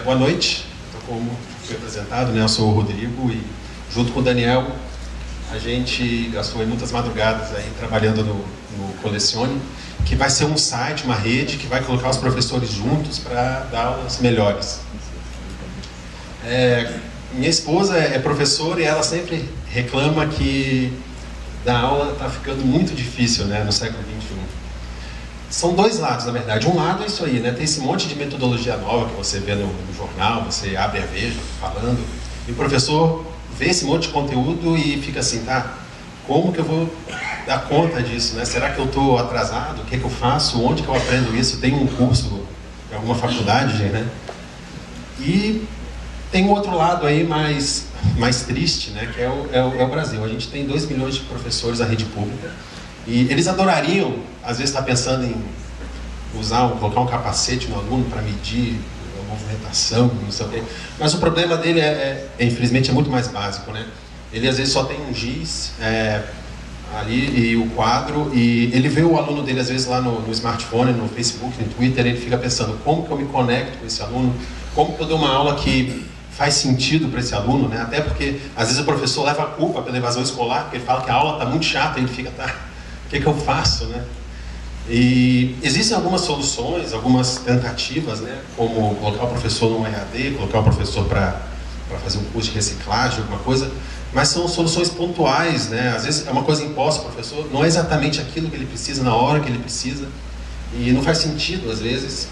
Boa noite. Então, como foi apresentado, né, eu sou o Rodrigo e junto com o Daniel a gente gastou muitas madrugadas aí trabalhando no Colecione, que vai ser um site, uma rede que vai colocar os professores juntos para dar aulas melhores. Minha esposa é professora e ela sempre reclama que dar aula está ficando muito difícil, né, no século XXI. São dois lados, na verdade. Um lado é isso aí, né? Tem esse monte de metodologia nova que você vê no jornal, você abre a Veja falando, e o professor vê esse monte de conteúdo e fica assim, tá, como que eu vou dar conta disso, né? Será que eu estou atrasado? O que é que eu faço? Onde que eu aprendo isso? Tem um curso em alguma faculdade, né? E tem um outro lado aí mais triste, né? Que é o Brasil. A gente tem 2 milhões de professores da rede pública e eles adorariam, às vezes, estar pensando em colocar um capacete no aluno para medir a movimentação, não sei o quê. Mas o problema dele infelizmente, é muito mais básico, né? Ele, às vezes, só tem um giz ali e o quadro, e ele vê o aluno dele, às vezes, lá no smartphone, no Facebook, no Twitter, ele fica pensando, como que eu me conecto com esse aluno? Como que eu dou uma aula que faz sentido para esse aluno, né? Até porque, às vezes, o professor leva a culpa pela evasão escolar, porque ele fala que a aula está muito chata, e ele fica, tá, o que eu faço, né? E existem algumas soluções, algumas tentativas, né? Como colocar o professor no EAD, colocar o professor para fazer um curso de reciclagem, alguma coisa, mas são soluções pontuais, né? Às vezes é uma coisa imposta ao professor, não é exatamente aquilo que ele precisa, na hora que ele precisa, e não faz sentido, às vezes.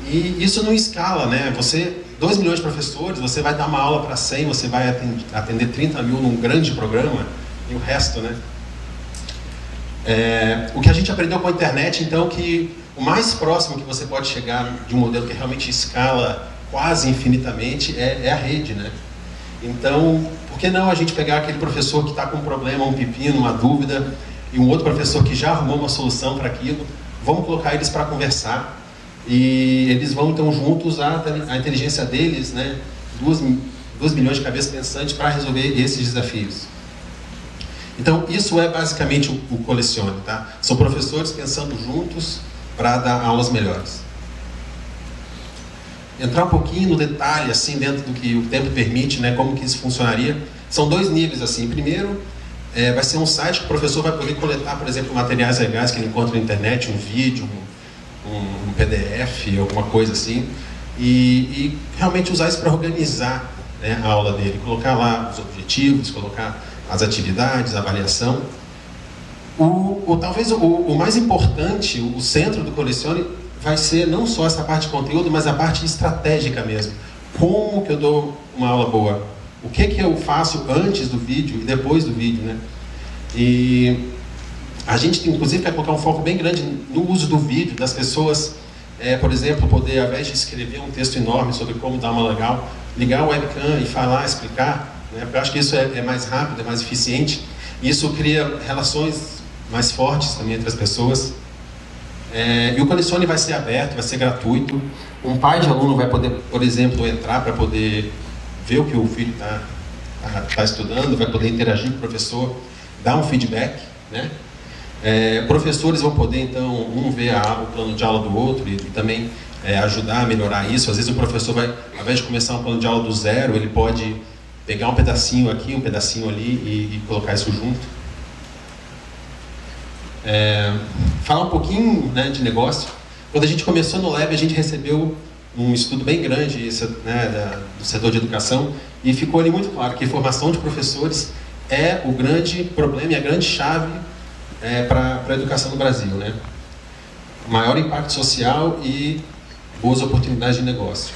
E isso não escala, né? 2 milhões de professores, você vai dar uma aula para 100, você vai atender 30 mil num grande programa, e o resto, né? O que a gente aprendeu com a internet, então, que o mais próximo que você pode chegar de um modelo que realmente escala quase infinitamente é a rede, né? Então, por que não a gente pegar aquele professor que está com um problema, um pepino, uma dúvida, e um outro professor que já arrumou uma solução para aquilo, vamos colocar eles para conversar, e eles vão, então, juntos usar a inteligência deles, né? 2 milhões de cabeças pensantes para resolver esses desafios. Então, isso é basicamente o Colecione, tá? São professores pensando juntos para dar aulas melhores. Entrar um pouquinho no detalhe, assim, dentro do que o tempo permite, né? Como que isso funcionaria. São 2 níveis, assim. Primeiro, vai ser um site que o professor vai poder coletar, por exemplo, materiais legais que ele encontra na internet, um vídeo, um PDF, alguma coisa assim, e realmente usar isso para organizar, né, a aula dele. Colocar lá os objetivos, colocar as atividades, a avaliação. Talvez o mais importante, o centro do Colecione, vai ser não só essa parte de conteúdo, mas a parte estratégica mesmo. Como que eu dou uma aula boa? O que eu faço antes do vídeo e depois do vídeo, né? E a gente, inclusive, quer colocar um foco bem grande no uso do vídeo, das pessoas, por exemplo, poder, ao invés de escrever um texto enorme sobre como dar uma legal, ligar o webcam e falar, explicar, né? Porque eu acho que isso é mais rápido, é mais eficiente, e isso cria relações mais fortes também entre as pessoas. E o Colecione vai ser aberto, vai ser gratuito. Um pai de aluno vai poder, por exemplo, entrar para poder ver o que o filho está estudando, vai poder interagir com o professor, dar um feedback, né? Professores vão poder, então, um ver o plano de aula do outro e também ajudar a melhorar isso. Às vezes o professor vai, ao invés de começar um plano de aula do zero, ele pode pegar um pedacinho aqui, um pedacinho ali e colocar isso junto. Falar um pouquinho, né, de negócio. Quando a gente começou no Lab, a gente recebeu um estudo bem grande, né, do setor de educação, e ficou ali muito claro que a formação de professores é o grande problema e a grande chave para a educação no Brasil, né? Maior impacto social e boas oportunidades de negócio.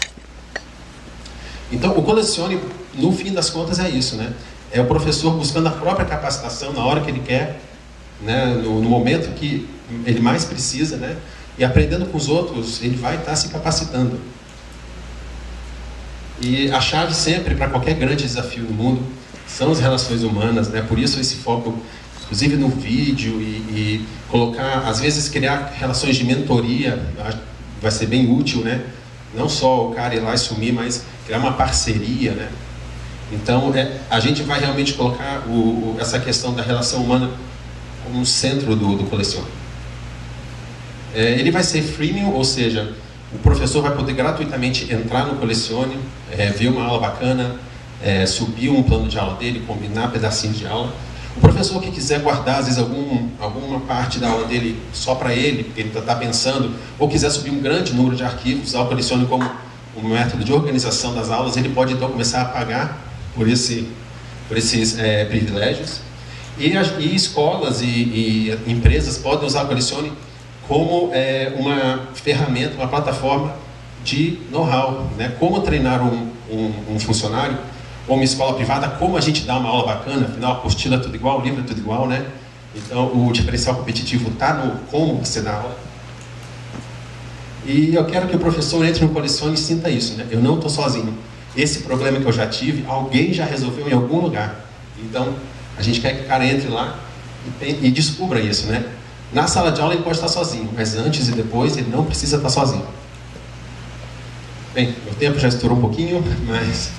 Então, o Colecione, no fim das contas, é isso, né? É o professor buscando a própria capacitação na hora que ele quer, né? No momento que ele mais precisa, né? E aprendendo com os outros, ele vai estar se capacitando. E a chave sempre para qualquer grande desafio no mundo são as relações humanas, né? Por isso esse foco, inclusive no vídeo, e colocar, às vezes, criar relações de mentoria vai ser bem útil, né? Não só o cara ir lá e sumir, mas criar uma parceria, né? Então, a gente vai realmente colocar essa questão da relação humana como centro do Colecione. Ele vai ser freemium, ou seja, O professor vai poder gratuitamente entrar no Colecione, ver uma aula bacana, subir um plano de aula dele, combinar pedacinhos de aula. O professor que quiser guardar, às vezes, alguma parte da aula dele só para ele, porque ele está pensando, ou quiser subir um grande número de arquivos, usar o Colecione como um método de organização das aulas, ele pode então começar a pagar por esses privilégios. E escolas e empresas podem usar o Colecione como uma ferramenta, uma plataforma de know-how, né? Como treinar um funcionário, ou uma escola privada, como a gente dá uma aula bacana, afinal a apostila é tudo igual, o livro é tudo igual, né? Então o diferencial competitivo está no como você dá aula. E eu quero que o professor entre no Colecione e sinta isso, né? Eu não estou sozinho. Esse problema que eu já tive, alguém já resolveu em algum lugar. Então, a gente quer que o cara entre lá e descubra isso, né? Na sala de aula ele pode estar sozinho, mas antes e depois ele não precisa estar sozinho. Bem, meu tempo já estourou um pouquinho, mas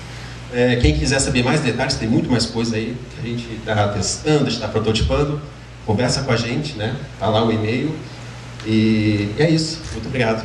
quem quiser saber mais detalhes, tem muito mais coisa aí que a gente está testando, está prototipando. Conversa com a gente, né? Tá lá o e-mail. E é isso. Muito obrigado.